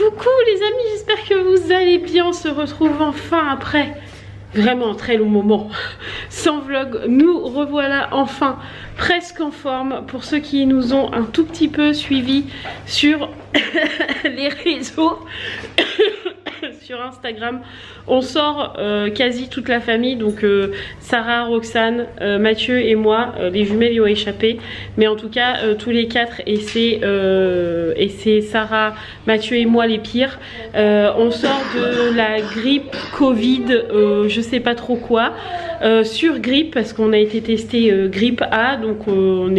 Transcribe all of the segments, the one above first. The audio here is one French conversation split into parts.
Coucou les amis, j'espère que vous allez bien. On se retrouve enfin après vraiment un très long moment sans vlog. Nous revoilà enfin presque en forme. Pour ceux qui nous ont un tout petit peu suivis sur les réseaux sur Instagram, on sort quasi toute la famille, donc Sarah, Roxane, Mathieu et moi. Les jumelles y ont échappé, mais en tout cas tous les quatre, et c'est Sarah, Mathieu et moi les pires. On sort de la grippe Covid, je sais pas trop quoi, sur grippe, parce qu'on a été testé grippe A, donc on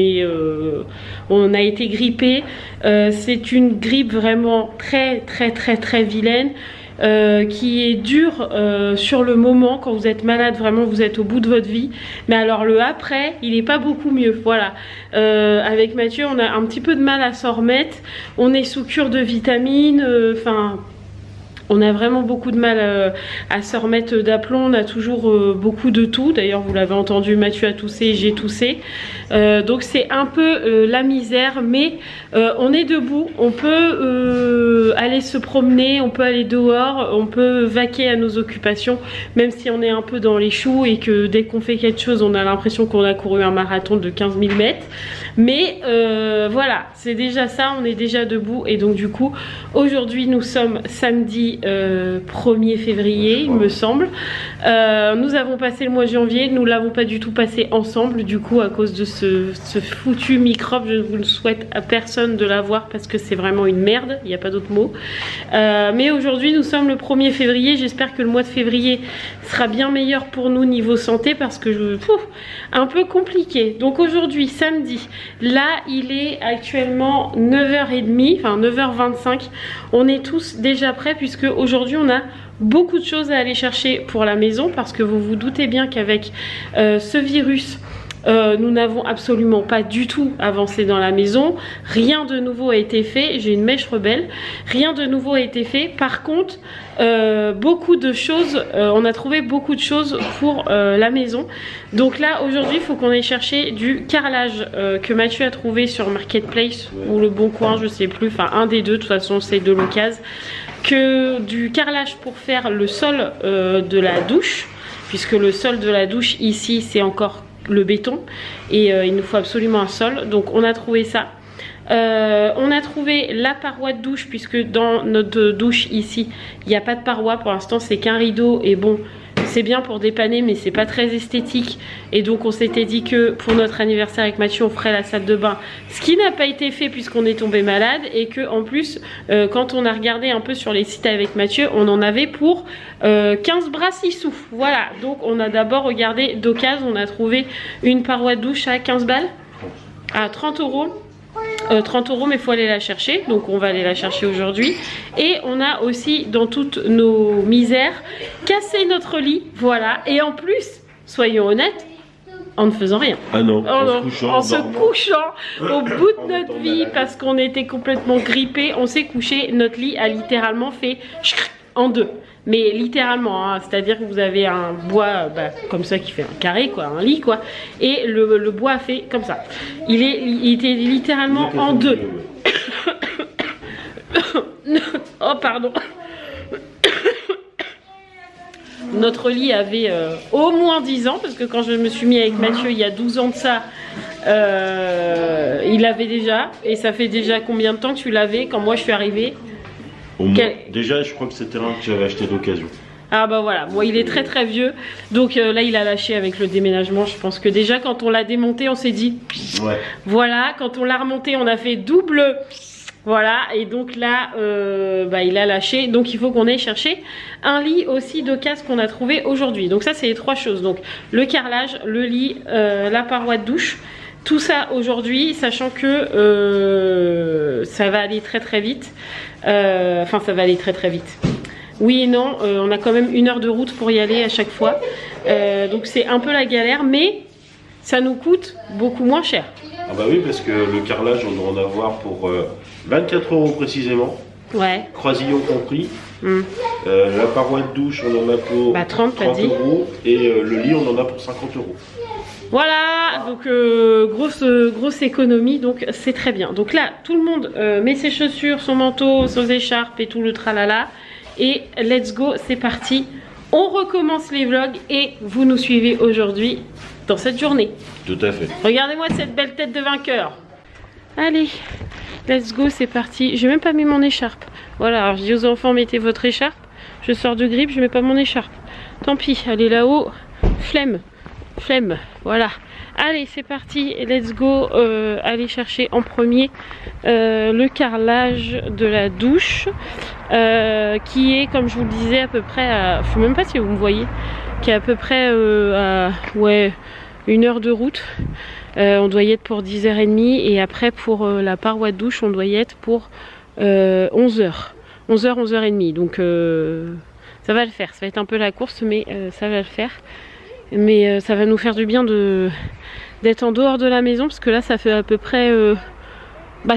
a été grippé. C'est une grippe vraiment très vilaine, qui est dure sur le moment. Quand vous êtes malade, vraiment vous êtes au bout de votre vie, mais alors le après il est pas beaucoup mieux. Voilà, avec Mathieu on a un petit peu de mal à s'en remettre, on est sous cure de vitamines, enfin on a vraiment beaucoup de mal à se remettre d'aplomb. On a toujours beaucoup de toux. D'ailleurs, vous l'avez entendu, Mathieu a toussé, j'ai toussé. Donc c'est un peu la misère, mais on est debout. On peut aller se promener, on peut aller dehors, on peut vaquer à nos occupations, même si on est un peu dans les choux et que dès qu'on fait quelque chose, on a l'impression qu'on a couru un marathon de 15 000 mètres. Mais voilà, c'est déjà ça, on est déjà debout. Et donc du coup, aujourd'hui, nous sommes samedi 1er février, il me semble. Nous avons passé le mois de janvier, nous l'avons pas du tout passé ensemble, du coup à cause de ce foutu microbe. Je ne vous le souhaite à personne de l'avoir parce que c'est vraiment une merde, il n'y a pas d'autre mot. Mais aujourd'hui nous sommes le 1er février, j'espère que le mois de février sera bien meilleur pour nous niveau santé, parce que un peu compliqué. Donc aujourd'hui samedi, là il est actuellement 9h30, enfin 9h25, on est tous déjà prêts puisque aujourd'hui on a beaucoup de choses à aller chercher pour la maison, parce que vous vous doutez bien qu'avec ce virus, nous n'avons absolument pas du tout avancé dans la maison. Rien de nouveau a été fait. J'ai une mèche rebelle. Rien de nouveau a été fait. Par contre, beaucoup de choses, on a trouvé beaucoup de choses pour la maison. Donc là aujourd'hui il faut qu'on aille chercher du carrelage que Mathieu a trouvé sur Marketplace ou Le Bon Coin, je sais plus, enfin un des deux, de toute façon c'est de l'occasion. Que du carrelage pour faire le sol de la douche, puisque le sol de la douche ici c'est encore le béton et il nous faut absolument un sol. Donc on a trouvé ça. On a trouvé la paroi de douche, puisque dans notre douche ici il n'y a pas de paroi pour l'instant, c'est qu'un rideau, et bon c'est bien pour dépanner mais c'est pas très esthétique. Et donc on s'était dit que pour notre anniversaire avec Mathieu on ferait la salle de bain, ce qui n'a pas été fait puisqu'on est tombé malade, et que en plus quand on a regardé un peu sur les sites avec Mathieu, on en avait pour 15 bras 6 sous. Voilà, donc on a d'abord regardé d'occasion, on a trouvé une paroi de douche à 15 balles, à 30 €. 30 €, mais il faut aller la chercher, donc on va aller la chercher aujourd'hui. Et on a aussi, dans toutes nos misères, cassé notre lit, voilà. Et en plus, soyons honnêtes, en ne faisant rien. Ah non, en se couchant au bout de notre vie, parce qu'on était complètement grippés, on s'est couché, notre lit a littéralement fait en deux. Mais littéralement, hein, c'est-à-dire que vous avez un bois comme ça qui fait un carré, quoi, un lit quoi, et le bois a fait comme ça. Il était littéralement en deux. Oh pardon. Notre lit avait au moins 10 ans, parce que quand je me suis mis avec Mathieu il y a 12 ans de ça, il l'avait déjà. Et ça fait déjà combien de temps que tu l'avais quand moi je suis arrivée? Déjà je crois que c'était un que j'avais acheté d'occasion. Ah bah voilà, bon, il est très vieux. Donc là il a lâché avec le déménagement. Je pense que déjà quand on l'a démonté on s'est dit ouais. Voilà, quand on l'a remonté on a fait double. Voilà, et donc là il a lâché. Donc il faut qu'on aille chercher un lit aussi d'occasion qu'on a trouvé aujourd'hui. Donc ça c'est les trois choses, donc le carrelage, le lit, la paroi de douche. Tout ça aujourd'hui, sachant que ça va aller très vite. Enfin ça va aller très vite. Oui et non, on a quand même 1 heure de route pour y aller à chaque fois. Donc c'est un peu la galère, mais ça nous coûte beaucoup moins cher. Ah bah oui, parce que le carrelage on doit en avoir pour 24 € précisément. Ouais. Croisillon compris. La paroi de douche on en a pour 30 € et le lit on en a pour 50 €. Voilà, voilà, donc grosse économie, donc c'est très bien. Donc là, tout le monde met ses chaussures, son manteau, ses écharpes et tout le tralala. Et let's go, c'est parti. On recommence les vlogs et vous nous suivez aujourd'hui dans cette journée. Tout à fait. Regardez-moi cette belle tête de vainqueur. Allez, let's go, c'est parti. J'ai même pas mis mon écharpe. Voilà, alors je dis aux enfants, mettez votre écharpe. Je sors de grippe, je mets pas mon écharpe. Tant pis, allez là-haut. Flemme, voilà. Allez, c'est parti, let's go. Aller chercher en premier le carrelage de la douche. Qui est, comme je vous le disais, à peu près à... Je sais même pas si vous me voyez. Qui est à peu près à... Ouais, 1 heure de route. On doit y être pour 10h30 et après pour la paroi de douche on doit y être pour 11h 11h30, donc ça va le faire. Ça va être un peu la course mais ça va le faire, mais ça va nous faire du bien d'être en dehors de la maison parce que là ça fait à peu près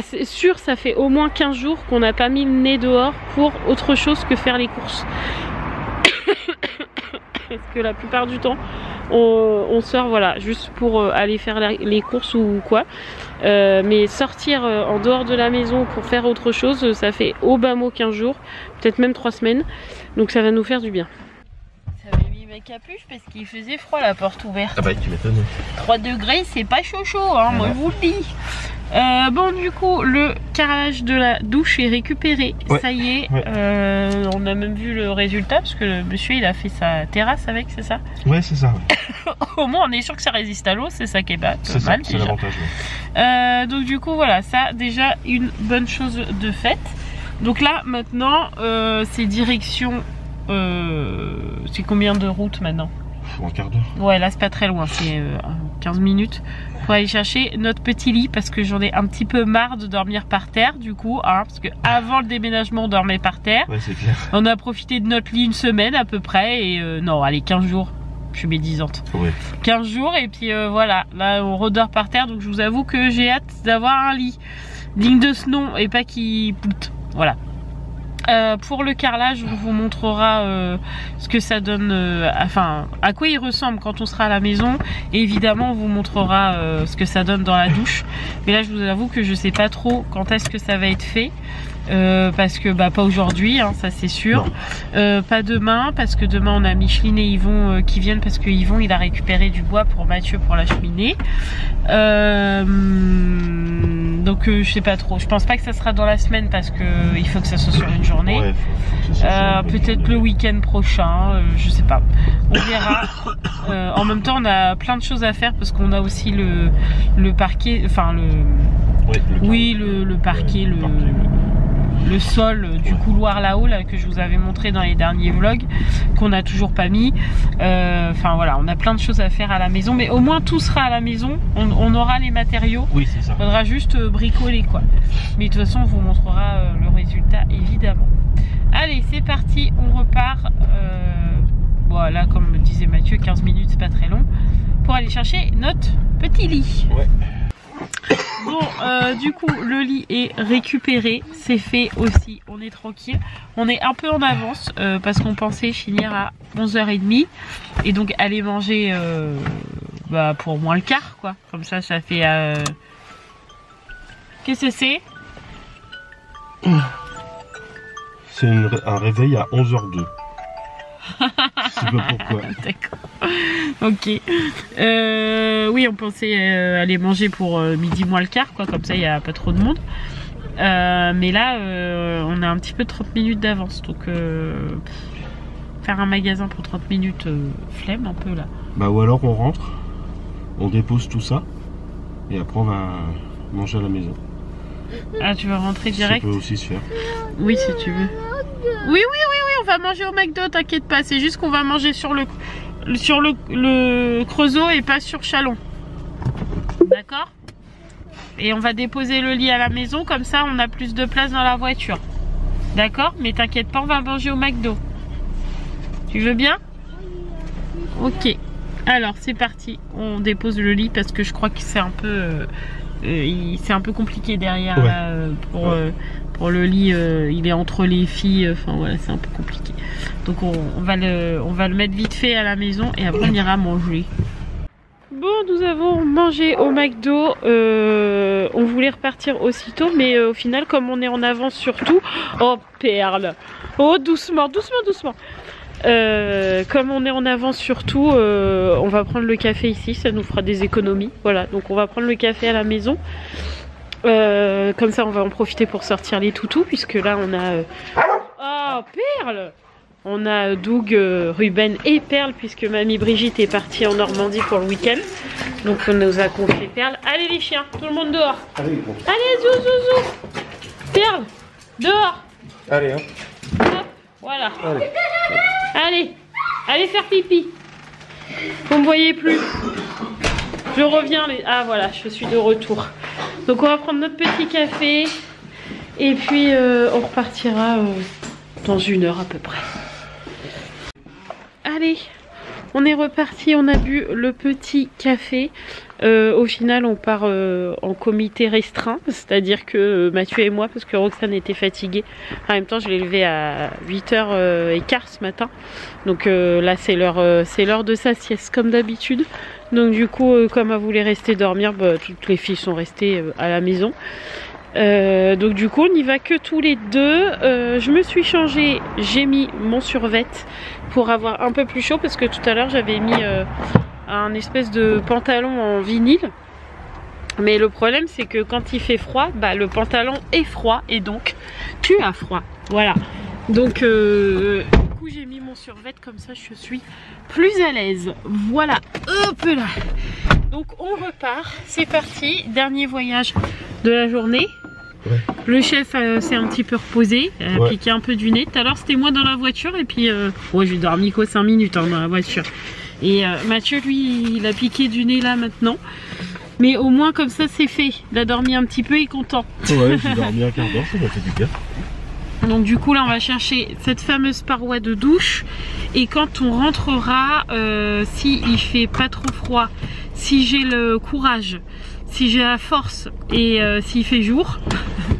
c'est sûr, ça fait au moins 15 jours qu'on n'a pas mis le nez dehors pour autre chose que faire les courses. Parce que la plupart du temps on sort, voilà, juste pour aller faire les courses ou quoi, mais sortir en dehors de la maison pour faire autre chose, ça fait au bas mot 15 jours, peut-être même 3 semaines, donc ça va nous faire du bien. J'avais mis ma capuche parce qu'il faisait froid, la porte ouverte. Ah bah tu m'étonnes. 3 degrés, c'est pas chaud hein, moi je vous le dis. Bon, du coup le carrelage de la douche est récupéré, ouais. Ça y est, ouais. On a même vu le résultat parce que le monsieur il a fait sa terrasse avec, c'est ça? Ouais, c'est ça, ouais. Au moins on est sûr que ça résiste à l'eau, c'est ça qui est pas mal, c'est l'avantage, ouais. Donc du coup voilà, ça déjà une bonne chose de faite. Donc là maintenant c'est direction, c'est combien de route maintenant? Un quart d'heure. Ouais, là c'est pas très loin, c'est 15 minutes pour aller chercher notre petit lit parce que j'en ai un petit peu marre de dormir par terre du coup, hein, parce que avant le déménagement on dormait par terre. Ouais, c'est clair. On a profité de notre lit 1 semaine à peu près et non, allez, 15 jours. Je suis médisante. Ouais. 15 jours et puis voilà, là on redort par terre, donc je vous avoue que j'ai hâte d'avoir un lit digne de ce nom et pas qui poute. Voilà. Pour le carrelage, on vous montrera ce que ça donne, enfin à quoi il ressemble quand on sera à la maison. Et évidemment, on vous montrera ce que ça donne dans la douche. Mais là, je vous avoue que je sais pas trop quand est-ce que ça va être fait. Parce que pas aujourd'hui, hein, ça c'est sûr. Pas demain, parce que demain on a Micheline et Yvon qui viennent, parce que Yvon il a récupéré du bois pour Mathieu pour la cheminée. Donc je sais pas trop. Je pense pas que ça sera dans la semaine parce que il faut que ça soit sur une journée. Ouais, peut-être le week-end prochain, je sais pas. On verra. En même temps, on a plein de choses à faire parce qu'on a aussi le parquet, enfin le parquet, le sol du couloir là-haut là, que je vous avais montré dans les derniers vlogs, qu'on n'a toujours pas mis. Enfin voilà, on a plein de choses à faire à la maison, mais au moins tout sera à la maison, on aura les matériaux. Oui, c'est ça. Faudra juste bricoler quoi. Mais de toute façon on vous montrera le résultat évidemment. Allez, c'est parti, on repart. Voilà, comme me disait Mathieu, 15 minutes c'est pas très long pour aller chercher notre petit lit. Ouais. Bon, du coup le lit est récupéré, c'est fait aussi, on est tranquille. On est un peu en avance parce qu'on pensait finir à 11h30 et donc aller manger pour moins le quart quoi. Comme ça, ça fait... Qu'est-ce que c'est? C'est un réveil à 11h02. Je sais pas pourquoi. D'accord. Ok. Oui, on pensait aller manger pour midi moins le quart, quoi. Comme ça, il n'y a pas trop de monde. Mais là, on a un petit peu 30 minutes d'avance. Donc, faire un magasin pour 30 minutes, flemme un peu là. Bah, ou alors on rentre, on dépose tout ça, et après on va manger à la maison. Ah, tu vas rentrer direct? Ça peut aussi se faire. Oui, si tu veux. Oui, on va manger au McDo, t'inquiète pas. C'est juste qu'on va manger sur le Creusot et pas sur Chalon. D'accord? Et on va déposer le lit à la maison, comme ça on a plus de place dans la voiture. D'accord? Mais t'inquiète pas, on va manger au McDo. Tu veux bien? Ok. Alors c'est parti, on dépose le lit parce que je crois que c'est un peu... c'est un peu compliqué derrière, ouais. Là, pour le lit, il est entre les filles, enfin voilà, c'est un peu compliqué. Donc on va le mettre vite fait à la maison et après on ira manger. Bon, nous avons mangé au McDo, on voulait repartir aussitôt, mais au final, comme on est en avance sur tout... Oh, Perle! Oh, doucement, doucement, doucement! Comme on est en avance sur tout, on va prendre le café ici, ça nous fera des économies. Voilà, donc on va prendre le café à la maison. Comme ça, on va en profiter pour sortir les toutous, puisque là, on a... Oh, Perle! On a Doug, Ruben et Perle, puisque mamie Brigitte est partie en Normandie pour le week-end. Donc on nous a confié Perle. Allez les chiens, tout le monde dehors. Allez, zou, zou, zou. Perle, dehors. Allez, hein. Hop, voilà. Allez, allez faire pipi. Vous me voyez plus. Je reviens. Ah voilà, je suis de retour. Donc on va prendre notre petit café. Et puis on repartira dans 1 heure à peu près. Allez, on est reparti, on a bu le petit café. Au final, on part en comité restreint, c'est-à-dire que Mathieu et moi, parce que Roxane était fatiguée. En même temps, je l'ai levé à 8h15 ce matin. Donc là, c'est l'heure de sa sieste, comme d'habitude. Donc du coup, comme elle voulait rester dormir, bah, toutes les filles sont restées à la maison. Donc du coup on n'y va que tous les deux. Je me suis changée, j'ai mis mon survêt pour avoir un peu plus chaud, parce que tout à l'heure j'avais mis un espèce de pantalon en vinyle, mais le problème c'est que quand il fait froid, bah, le pantalon est froid et donc tu as froid. Voilà, donc du coup j'ai mis mon survêt, comme ça je suis plus à l'aise. Voilà, hop là. Donc on repart, c'est parti, dernier voyage de la journée. Ouais. Le chef s'est un petit peu reposé, piqué un peu du nez. Tout à l'heure c'était moi dans la voiture, et puis ouais, j'ai dormi qu'aux 5 minutes dans la voiture. Et Mathieu lui il a piqué du nez là maintenant. Mais au moins comme ça c'est fait, il a dormi un petit peu, il est content. Ouais, j'ai dormi un quart d'heure, ça m'a fait du bien. Donc du coup là on va chercher cette fameuse paroi de douche, et quand on rentrera, si il fait pas trop froid, si j'ai le courage, si j'ai la force, et s'il fait jour,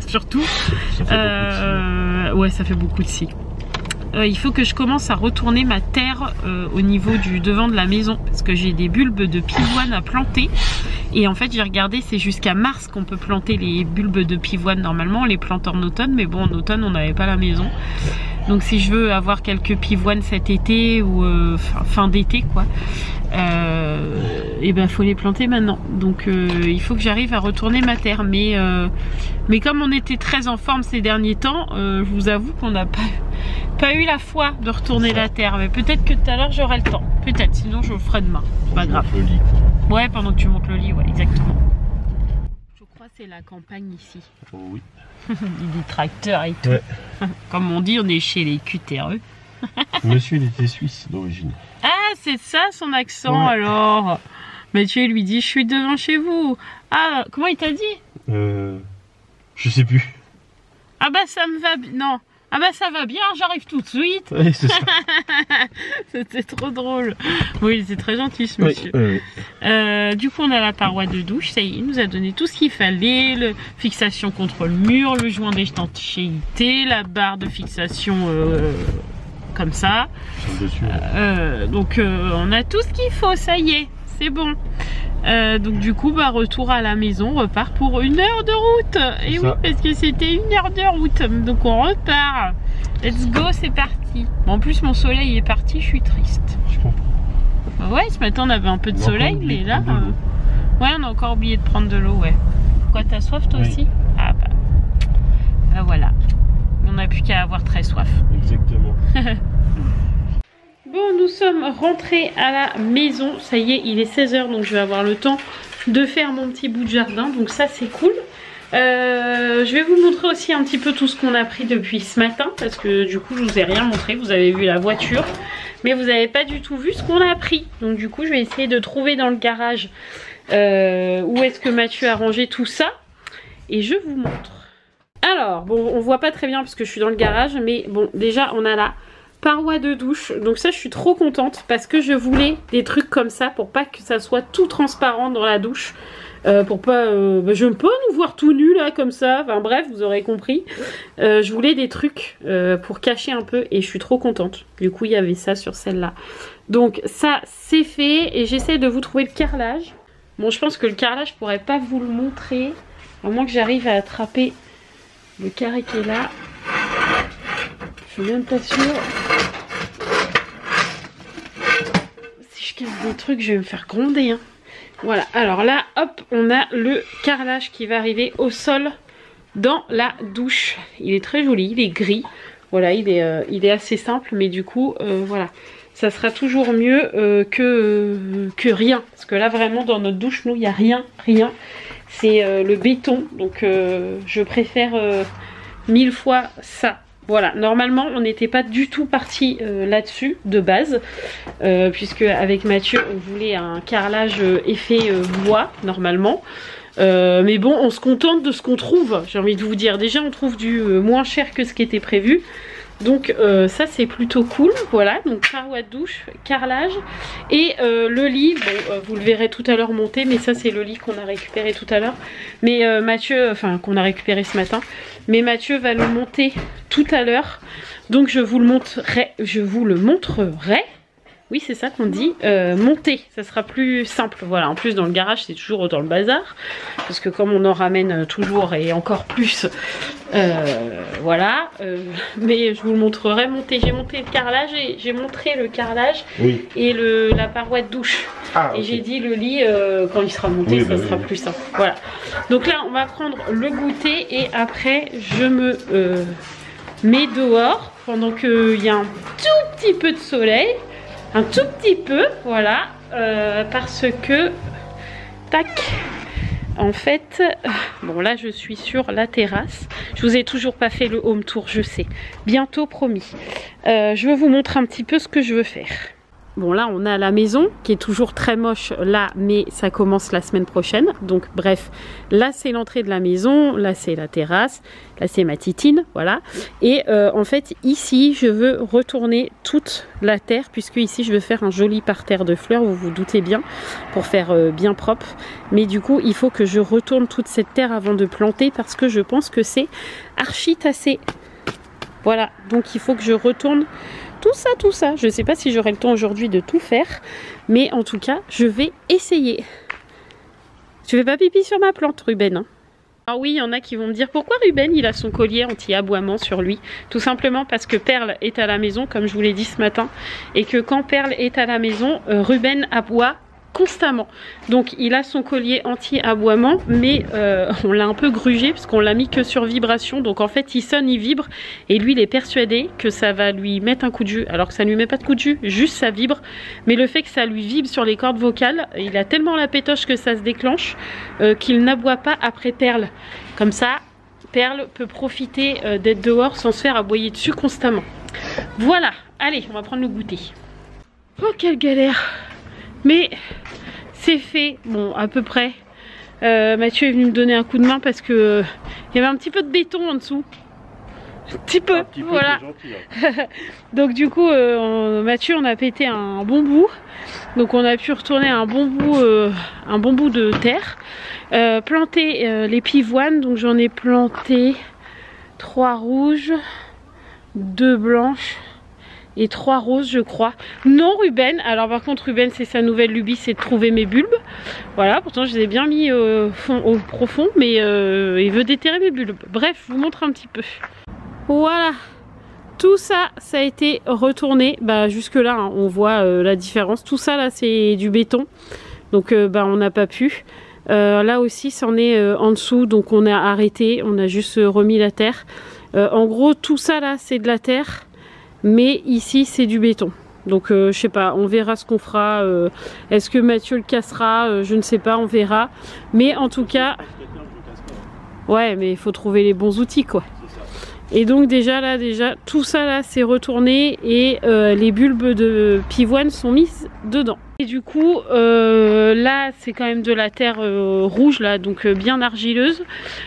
surtout, ouais, ça fait beaucoup de si. Il faut que je commence à retourner ma terre au niveau du devant de la maison, parce que j'ai des bulbes de pivoine à planter. Et en fait j'ai regardé, c'est jusqu'à mars qu'on peut planter les bulbes de pivoine. Normalement on les plante en automne, mais bon en automne on n'avait pas la maison. Donc si je veux avoir quelques pivoines cet été, ou fin d'été quoi, et ben faut les planter maintenant. Donc il faut que j'arrive à retourner ma terre. Mais comme on était très en forme ces derniers temps, je vous avoue qu'on n'a pas eu la foi de retourner la terre. Mais peut-être que tout à l'heure j'aurai le temps. Peut-être, sinon je le ferai demain. C'est pas grave. Ouais, pendant que tu montes le lit, ouais, exactement. Je crois que c'est la campagne ici. Oh oui. Il y a des tracteurs et tout. Ouais. Comme on dit, on est chez les QTRE. Monsieur, il était suisse d'origine. Ah, c'est ça son accent, ouais. Alors. Mathieu lui dit, je suis devant chez vous. Ah, comment il t'a dit? Je sais plus. Ah bah ça me va bien. Non. Ah bah ça va bien, j'arrive tout de suite. Oui, c'est ça. C'était trop drôle. Oui, c'est très gentil ce monsieur. Oui. Du coup, on a la paroi de douche. Ça y est, il nous a donné tout ce qu'il fallait. Le fixation contre le mur, le joint d'étanchéité, la barre de fixation comme ça. Donc on a tout ce qu'il faut, ça y est, c'est bon. Donc du coup bah retour à la maison, on repart pour 1 heure de route. Et oui, parce que c'était 1 heure de route. Donc on repart. Let's go, c'est parti. Bon, en plus mon soleil est parti, je suis triste. Je comprends. Ouais, ce matin on avait un peu de soleil, mais là ouais, on a encore oublié de prendre de l'eau. Ouais. Quoi, t'as soif toi aussi? Ah bah voilà. On n'a plus qu'à avoir très soif. Exactement. Bon, nous sommes rentrés à la maison. Ça y est, il est 16 h, donc je vais avoir le temps de faire mon petit bout de jardin. Donc ça, c'est cool. Je vais vous montrer aussi un petit peu tout ce qu'on a pris depuis ce matin, parce que du coup, je vous ai rien montré. Vous avez vu la voiture, mais vous n'avez pas du tout vu ce qu'on a pris. Donc du coup, je vais essayer de trouver dans le garage où est-ce que Mathieu a rangé tout ça. Et je vous montre. Alors, bon, on voit pas très bien parce que je suis dans le garage, mais bon, déjà, on a la parois de douche. Donc ça je suis trop contente parce que je voulais des trucs comme ça pour pas que ça soit tout transparent dans la douche. Pour pas... je veux pas nous voir tout nus là comme ça. Enfin bref, vous aurez compris. Je voulais des trucs pour cacher un peu et je suis trop contente. Du coup il y avait ça sur celle-là. Donc ça c'est fait et j'essaie de vous trouver le carrelage. Bon je pense que le carrelage je pourrais pas vous le montrer. À moins que j'arrive à attraper le carré qui est là. Je suis même pas sûre. Si je casse des trucs, je vais me faire gronder. Hein. Voilà, alors là, hop, on a le carrelage qui va arriver au sol dans la douche. Il est très joli, il est gris. Voilà, il est assez simple, mais du coup, voilà. Ça sera toujours mieux que rien. Parce que là, vraiment, dans notre douche, nous, il n'y a rien. C'est le béton. Donc, je préfère 1000 fois ça. Voilà, normalement on n'était pas du tout parti là-dessus de base, puisque avec Mathieu on voulait un carrelage effet bois normalement. Mais bon, on se contente de ce qu'on trouve, j'ai envie de vous dire. Déjà on trouve du moins cher que ce qui était prévu. Donc ça c'est plutôt cool. Voilà, donc parois de douche, carrelage et le lit, bon vous le verrez tout à l'heure monter, mais ça c'est le lit qu'on a récupéré tout à l'heure. Mais Mathieu, enfin qu'on a récupéré ce matin, mais Mathieu va le monter tout à l'heure. Donc je vous le montrerai. Oui c'est ça qu'on dit, monter, ça sera plus simple. Voilà, en plus dans le garage c'est toujours dans le bazar, parce que comme on en ramène toujours et encore plus, voilà, mais je vous le montrerai monter. J'ai monté le carrelage et j'ai montré le carrelage et la paroi de douche. Et j'ai dit le lit, quand il sera monté, ça sera plus simple. Voilà, donc là on va prendre le goûter et après je me mets dehors pendant qu'il y a un tout petit peu de soleil. Un tout petit peu, voilà, parce que, tac, en fait, bon là je suis sur la terrasse. Je vous ai toujours pas fait le home tour, je sais. Bientôt, promis. Je vais vous montrer un petit peu ce que je veux faire. Bon là on a la maison qui est toujours très moche là, mais ça commence la semaine prochaine. Donc bref, là c'est l'entrée de la maison, là c'est la terrasse, là c'est ma titine, voilà. Et en fait ici je veux retourner toute la terre, puisque ici je veux faire un joli parterre de fleurs, vous vous doutez bien, pour faire bien propre. Mais du coup il faut que je retourne toute cette terre avant de planter, parce que je pense que c'est archi tassé. Voilà, donc il faut que je retourne tout ça. Je ne sais pas si j'aurai le temps aujourd'hui de tout faire, mais en tout cas, je vais essayer. Tu fais pas pipi sur ma plante, Ruben, hein? Alors oui, il y en a qui vont me dire pourquoi Ruben il a son collier anti-aboiement sur lui. Tout simplement parce que Perle est à la maison, comme je vous l'ai dit ce matin, et que quand Perle est à la maison, Ruben aboie constamment. Donc il a son collier anti-aboiement, mais on l'a un peu grugé parce qu'on l'a mis que sur vibration. Donc en fait il sonne, il vibre, et lui il est persuadé que ça va lui mettre un coup de jus, alors que ça ne lui met pas de coup de jus, juste ça vibre. Mais le fait que ça lui vibre sur les cordes vocales, il a tellement la pétoche que ça se déclenche qu'il n'aboie pas après Perle. Comme ça Perle peut profiter d'être dehors sans se faire aboyer dessus constamment. Voilà, allez on va prendre le goûter. Oh quelle galère, mais c'est fait, bon à peu près. Mathieu est venu me donner un coup de main parce que il y avait un petit peu de béton en dessous. Un petit peu, voilà. Gentil, hein. Donc du coup Mathieu on a pété un bon bout. Donc on a pu retourner un bon bout de terre. Planter les pivoines, donc j'en ai planté 3 rouges, 2 blanches et 3 roses je crois. Non Ruben, alors par contre Ruben c'est sa nouvelle lubie, c'est de trouver mes bulbes. Voilà, pourtant je les ai bien mis au profond, mais il veut déterrer mes bulbes. Bref, je vous montre un petit peu. Voilà, tout ça, ça a été retourné. Bah jusque là hein, on voit la différence. Tout ça là c'est du béton, donc bah on n'a pas pu. Là aussi c'en est en dessous, donc on a arrêté, on a juste remis la terre. En gros tout ça là c'est de la terre, mais ici c'est du béton. Donc je sais pas, on verra ce qu'on fera. Est-ce que Mathieu le cassera? Je ne sais pas, on verra. Mais en tout cas, ouais, mais il faut trouver les bons outils quoi. Et donc déjà tout ça là c'est retourné, et les bulbes de pivoine sont mises dedans. Et du coup là c'est quand même de la terre rouge là, donc bien argileuse.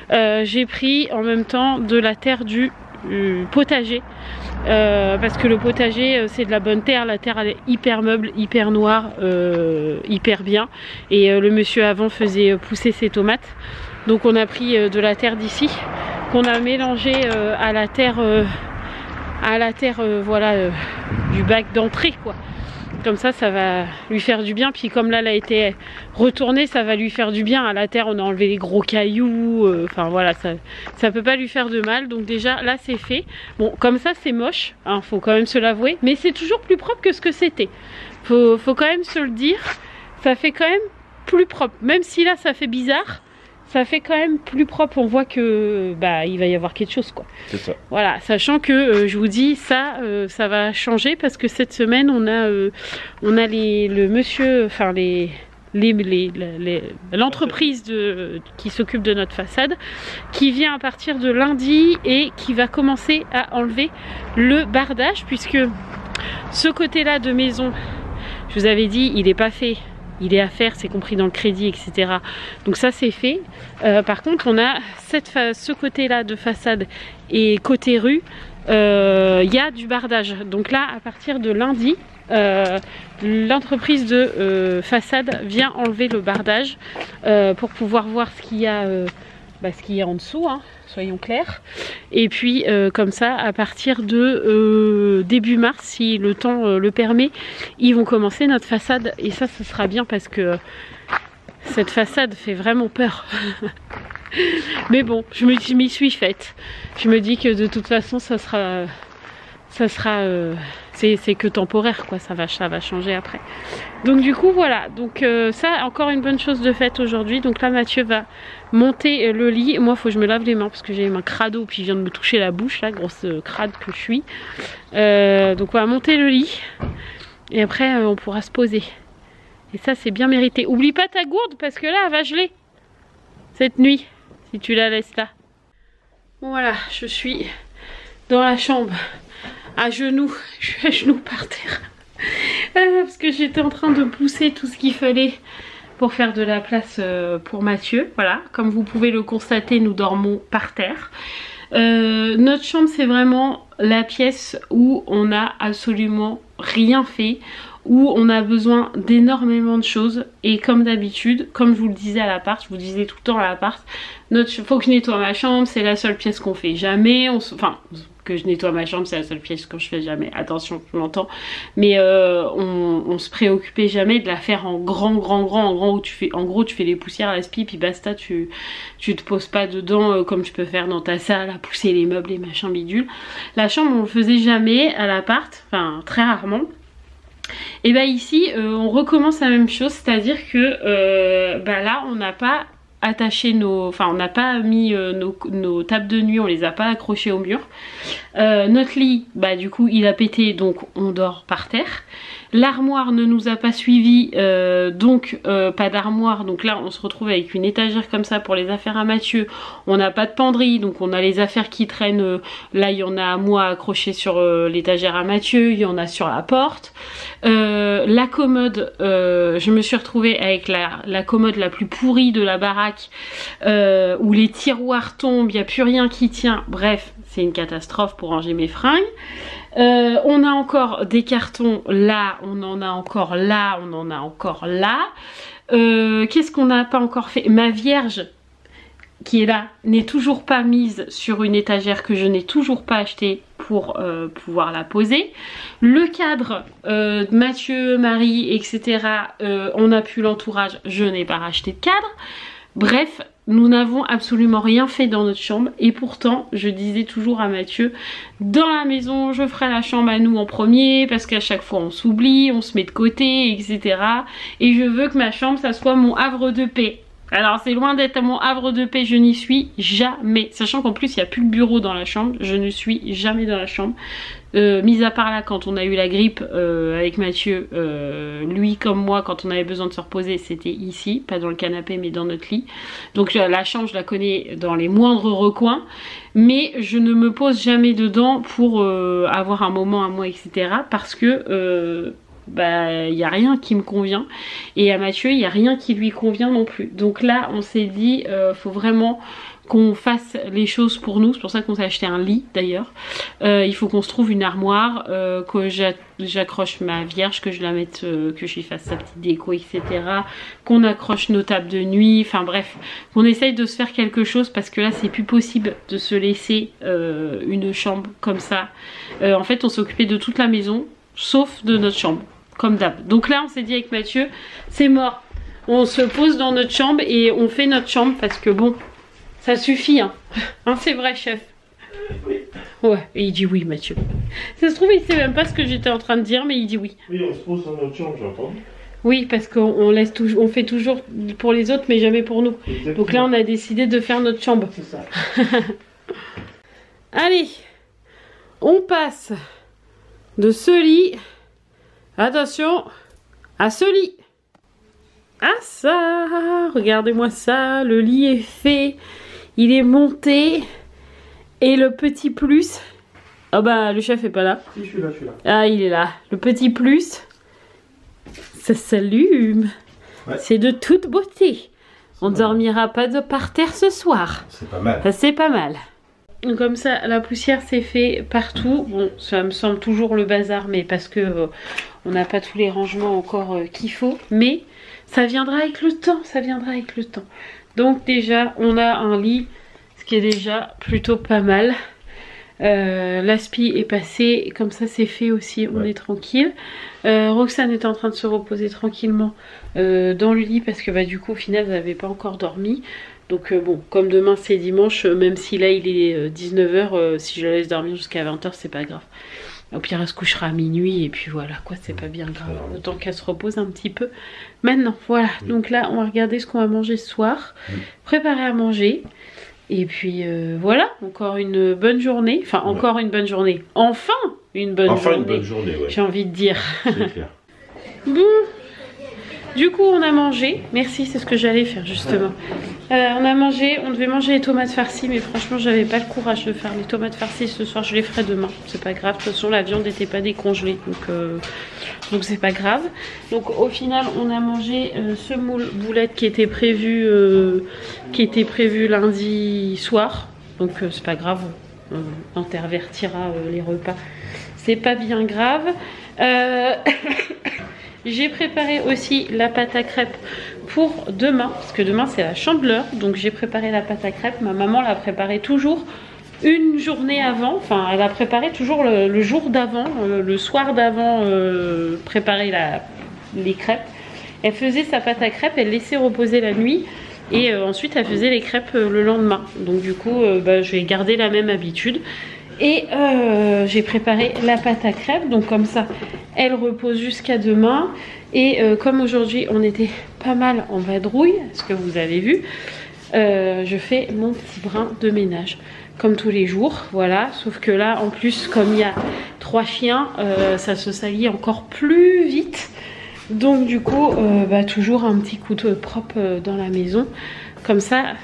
J'ai pris en même temps de la terre du potager. Parce que le potager c'est de la bonne terre, la terre elle est hyper meuble, hyper noire, hyper bien. Et le monsieur avant faisait pousser ses tomates. Donc on a pris de la terre d'ici, qu'on a mélangé à la terre, voilà, du bac d'entrée quoi. Comme ça va lui faire du bien. Puis comme là elle a été retournée, ça va lui faire du bien. À la terre on a enlevé les gros cailloux, enfin voilà, ça peut pas lui faire de mal. Donc déjà là c'est fait. Bon comme ça c'est moche, hein, faut quand même se l'avouer, mais c'est toujours plus propre que ce que c'était. Faut quand même se le dire, ça fait quand même plus propre. Même si là ça fait bizarre, ça fait quand même plus propre. On voit que bah il va y avoir quelque chose quoi. C'est ça. Voilà, sachant que je vous dis ça, ça va changer parce que cette semaine on a le monsieur, enfin l'entreprise qui s'occupe de notre façade qui vient à partir de lundi et qui va commencer à enlever le bardage, puisque ce côté là de maison, je vous avais dit, il n'est pas fait. Il est à faire, c'est compris dans le crédit, etc. Donc ça c'est fait. Par contre on a ce côté là de façade et côté rue, il y a du bardage. Donc là à partir de lundi, l'entreprise de façade vient enlever le bardage pour pouvoir voir ce qu'il y a, ce qu'il y a en dessous, hein, soyons clairs. Et puis comme ça à partir de début mars, si le temps le permet, ils vont commencer notre façade. Et ça ce sera bien parce que cette façade fait vraiment peur. Mais bon, je m'y suis faite. Je me dis que de toute façon ça sera c'est que temporaire quoi, ça va changer après. Donc du coup voilà, donc ça encore une bonne chose de faite aujourd'hui. Donc là Mathieu va monter le lit. Moi faut que je me lave les mains parce que j'ai les mains crado, puis je viens de me toucher la bouche là, grosse crade que je suis. Donc on va monter le lit et après on pourra se poser. Et ça c'est bien mérité. Oublie pas ta gourde parce que là elle va geler cette nuit si tu la laisses là. Voilà, je suis dans la chambre à genoux, je suis à genoux par terre parce que j'étais en train de pousser tout ce qu'il fallait pour faire de la place pour Mathieu. Voilà, comme vous pouvez le constater, nous dormons par terre. Notre chambre c'est vraiment la pièce où on n'a absolument rien fait, où on a besoin d'énormément de choses. Et comme d'habitude, comme je vous le disais à l'appart, je vous disais tout le temps à l'appart, faut que je nettoie ma chambre, c'est la seule pièce qu'on fait jamais. Enfin, que je nettoie ma chambre, c'est la seule pièce que je fais jamais, attention, je m'entends. Mais on se préoccupait jamais de la faire en grand, où tu fais, en gros tu fais les poussières, l'aspi, puis basta, tu te poses pas dedans comme tu peux faire dans ta salle, à pousser les meubles et machin bidule. La chambre on le faisait jamais à l'appart, enfin très rarement. Et bah ici on recommence la même chose, c'est-à-dire que là on n'a pas attaché on n'a pas mis nos tables de nuit, on les a pas accrochées au mur. Notre lit, du coup il a pété, donc on dort par terre. L'armoire ne nous a pas suivi, donc pas d'armoire, donc là on se retrouve avec une étagère comme ça pour les affaires à Mathieu. On n'a pas de penderie, donc on a les affaires qui traînent, là il y en a à moi accrochées sur l'étagère à Mathieu, il y en a sur la porte. La commode, je me suis retrouvée avec la commode la plus pourrie de la baraque, où les tiroirs tombent, il n'y a plus rien qui tient, bref c'est une catastrophe pour ranger mes fringues. On a encore des cartons là, on en a encore là, on en a encore là. Qu'est-ce qu'on n'a pas encore fait? Ma Vierge qui est là n'est toujours pas mise sur une étagère que je n'ai toujours pas acheté pour pouvoir la poser. Le cadre, Mathieu, Marie, etc. On a pu l'entourage, je n'ai pas racheté de cadre. Bref, nous n'avons absolument rien fait dans notre chambre et pourtant je disais toujours à Mathieu, dans la maison je ferai la chambre à nous en premier parce qu'à chaque fois on s'oublie, on se met de côté, etc. Et je veux que ma chambre ça soit mon havre de paix. Alors c'est loin d'être mon havre de paix, je n'y suis jamais. Sachant qu'en plus il n'y a plus le bureau dans la chambre, je ne suis jamais dans la chambre. Mis à part là quand on a eu la grippe avec Mathieu, lui comme moi quand on avait besoin de se reposer c'était ici, pas dans le canapé mais dans notre lit. Donc la chambre je la connais dans les moindres recoins, mais je ne me pose jamais dedans pour avoir un moment à moi, etc. Parce que bah il n'y a rien qui me convient. Et à Mathieu, il n'y a rien qui lui convient non plus. Donc là, on s'est dit, faut vraiment qu'on fasse les choses pour nous. C'est pour ça qu'on s'est acheté un lit d'ailleurs. Il faut qu'on se trouve une armoire, que j'accroche ma vierge, que je la mette, que je lui fasse sa petite déco, etc. Qu'on accroche nos tables de nuit, enfin bref, qu'on essaye de se faire quelque chose parce que là c'est plus possible de se laisser une chambre comme ça. En fait on s'est occupé de toute la maison sauf de notre chambre, comme d'hab. Donc là on s'est dit avec Mathieu, c'est mort. On se pose dans notre chambre et on fait notre chambre parce que bon, ça suffit, hein. Hein, c'est vrai, chef? Oui. Ouais, et il dit oui, Mathieu. Ça se trouve, il sait même pas ce que j'étais en train de dire, mais il dit oui. Oui, on se pose dans notre chambre, j'entends. Oui, parce qu'on laisse toujours, on fait toujours pour les autres, mais jamais pour nous. Exactement. Donc là, on a décidé de faire notre chambre. C'est ça. Allez, on passe de ce lit, attention, à ce lit. Ah ça, regardez-moi ça, le lit est fait. Il est monté. Et le petit plus... Ah bah le chef est pas là. Si, je suis là, je suis là. Ah il est là. Le petit plus... Ça s'allume. Ouais. C'est de toute beauté. On ne dormira pas par terre ce soir. C'est pas mal. Ça c'est pas mal. Comme ça, la poussière s'est fait partout. Bon, ça me semble toujours le bazar, mais parce que on n'a pas tous les rangements encore qu'il faut. Mais ça viendra avec le temps. Ça viendra avec le temps. Donc déjà, on a un lit... qui est déjà plutôt pas mal. L'aspi est passé, comme ça c'est fait aussi, on est tranquille. Roxane est en train de se reposer tranquillement dans le lit parce que bah, du coup au final elle n'avait pas encore dormi. Donc bon, comme demain c'est dimanche, même si là il est 19 h, si je la laisse dormir jusqu'à 20 h c'est pas grave. Au pire elle se couchera à minuit et puis voilà quoi, c'est pas bien grave. Autant qu'elle se repose un petit peu. Maintenant voilà, donc là on va regarder ce qu'on va manger ce soir. Préparer à manger. Et puis voilà, encore une bonne journée. Enfin, encore une bonne journée. Enfin, une bonne journée. Une bonne journée, ouais. J'ai envie de dire. C'est clair. Bon, du coup, on a mangé. Merci, c'est ce que j'allais faire justement. On a mangé, on devait manger les tomates farcies, mais franchement, j'avais pas le courage de faire les tomates farcies ce soir. Je les ferai demain. C'est pas grave. De toute façon, la viande n'était pas décongelée, donc c'est pas grave. Donc au final, on a mangé ce moule boulette qui était prévu lundi soir. Donc c'est pas grave. On intervertira les repas. C'est pas bien grave. J'ai préparé aussi la pâte à crêpes pour demain, parce que demain c'est la Chandeleur, donc j'ai préparé la pâte à crêpes. Ma maman l'a préparée toujours une journée avant, enfin elle a préparé toujours le jour d'avant, le soir d'avant, préparer les crêpes. Elle faisait sa pâte à crêpes, elle laissait reposer la nuit et ensuite elle faisait les crêpes le lendemain. Donc du coup je vais garder la même habitude. Et j'ai préparé la pâte à crêpes, donc comme ça elle repose jusqu'à demain. Et comme aujourd'hui on était pas mal en vadrouille, ce que vous avez vu, je fais mon petit brin de ménage comme tous les jours, voilà. Sauf que là en plus comme il y a 3 chiens, ça se salit encore plus vite. Donc du coup toujours un petit coup de propre dans la maison, comme ça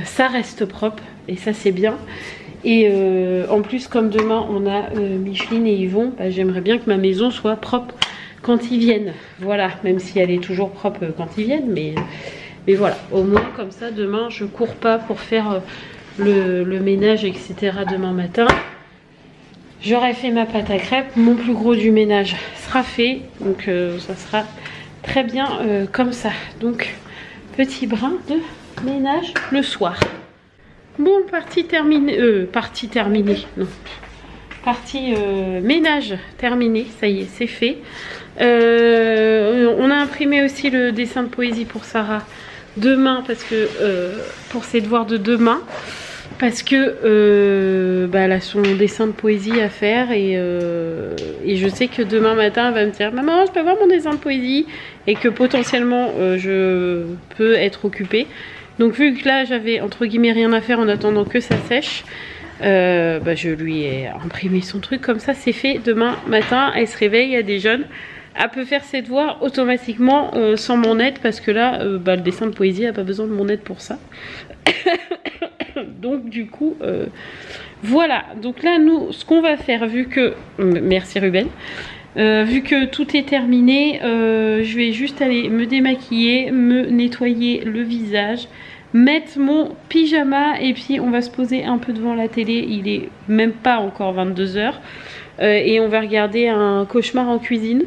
ça reste propre et ça c'est bien. Et en plus comme demain on a Micheline et Yvon, j'aimerais bien que ma maison soit propre quand ils viennent. Voilà, même si elle est toujours propre quand ils viennent, mais voilà, au moins comme ça demain je cours pas pour faire le ménage etc. demain matin. J'aurai fait ma pâte à crêpes, mon plus gros du ménage sera fait, donc ça sera très bien comme ça. Donc petit brin de ménage le soir. Bon, partie terminée, non. Partie ménage terminée, ça y est, c'est fait. On a imprimé aussi le dessin de poésie pour Sarah demain, parce que pour ses devoirs de demain, parce que elle a son dessin de poésie à faire et je sais que demain matin elle va me dire maman je peux voir mon dessin de poésie et que potentiellement je peux être occupée. Donc vu que là j'avais entre guillemets rien à faire en attendant que ça sèche, je lui ai imprimé son truc, comme ça c'est fait. Demain matin elle se réveille, elle déjeune, elle peut faire ses devoirs automatiquement sans mon aide, parce que là le dessin de poésie n'a pas besoin de mon aide pour ça. Donc du coup voilà, donc là nous ce qu'on va faire, vu que merci Ruben, Vu que tout est terminé, je vais juste aller me démaquiller, me nettoyer le visage, mettre mon pyjama et puis on va se poser un peu devant la télé. Il est même pas encore 22 h et on va regarder un cauchemar en cuisine.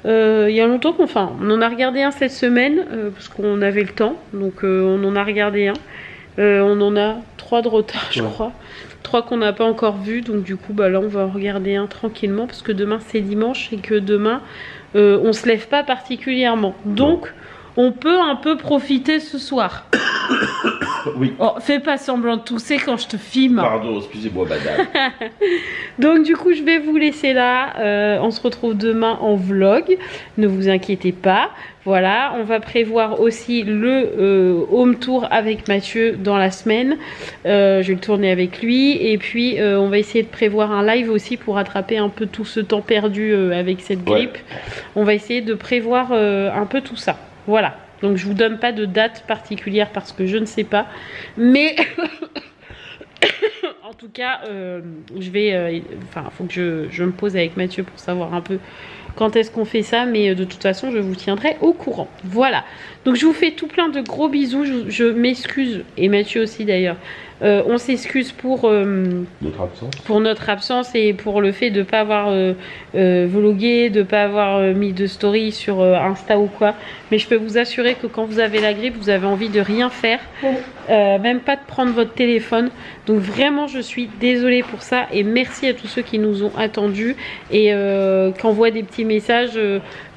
Il y a longtemps on en a regardé un cette semaine parce qu'on avait le temps, donc on en a regardé un. On en a 3 de retard, je crois. 3 qu'on n'a pas encore vu, donc du coup là on va en regarder un tranquillement parce que demain c'est dimanche et que demain on se lève pas particulièrement, donc on peut un peu profiter ce soir. Oui. Oh, fais pas semblant de tousser quand je te filme. Pardon, excusez-moi madame. Donc du coup je vais vous laisser là, on se retrouve demain en vlog, ne vous inquiétez pas. Voilà, on va prévoir aussi le home tour avec Mathieu dans la semaine. Je vais le tourner avec lui et puis on va essayer de prévoir un live aussi pour rattraper un peu tout ce temps perdu avec cette grippe. On va essayer de prévoir un peu tout ça. Voilà, donc je vous donne pas de date particulière parce que je ne sais pas, mais en tout cas je vais, faut que je me pose avec Mathieu pour savoir un peu quand est-ce qu'on fait ça, mais de toute façon je vous tiendrai au courant. Voilà, donc je vous fais tout plein de gros bisous, je m'excuse, et Mathieu aussi d'ailleurs, on s'excuse pour notre absence et pour le fait de ne pas avoir vlogué, de ne pas avoir mis de story sur Insta ou quoi, mais je peux vous assurer que quand vous avez la grippe, vous avez envie de rien faire, même pas de prendre votre téléphone, donc vraiment je suis désolée pour ça et merci à tous ceux qui nous ont attendus et qui envoient des petits messages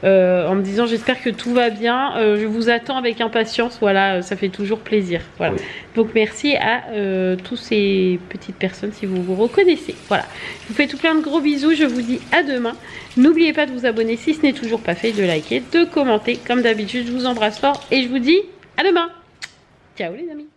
en me disant j'espère que tout va bien, je vous attends avec impatience. Voilà, ça fait toujours plaisir. Voilà. Oui. Donc merci à tous ces petites personnes si vous vous reconnaissez. Voilà, je vous fais tout plein de gros bisous, je vous dis à demain. N'oubliez pas de vous abonner si ce n'est toujours pas fait, de liker, de commenter comme d'habitude. Je vous embrasse fort et je vous dis à demain. Ciao les amis.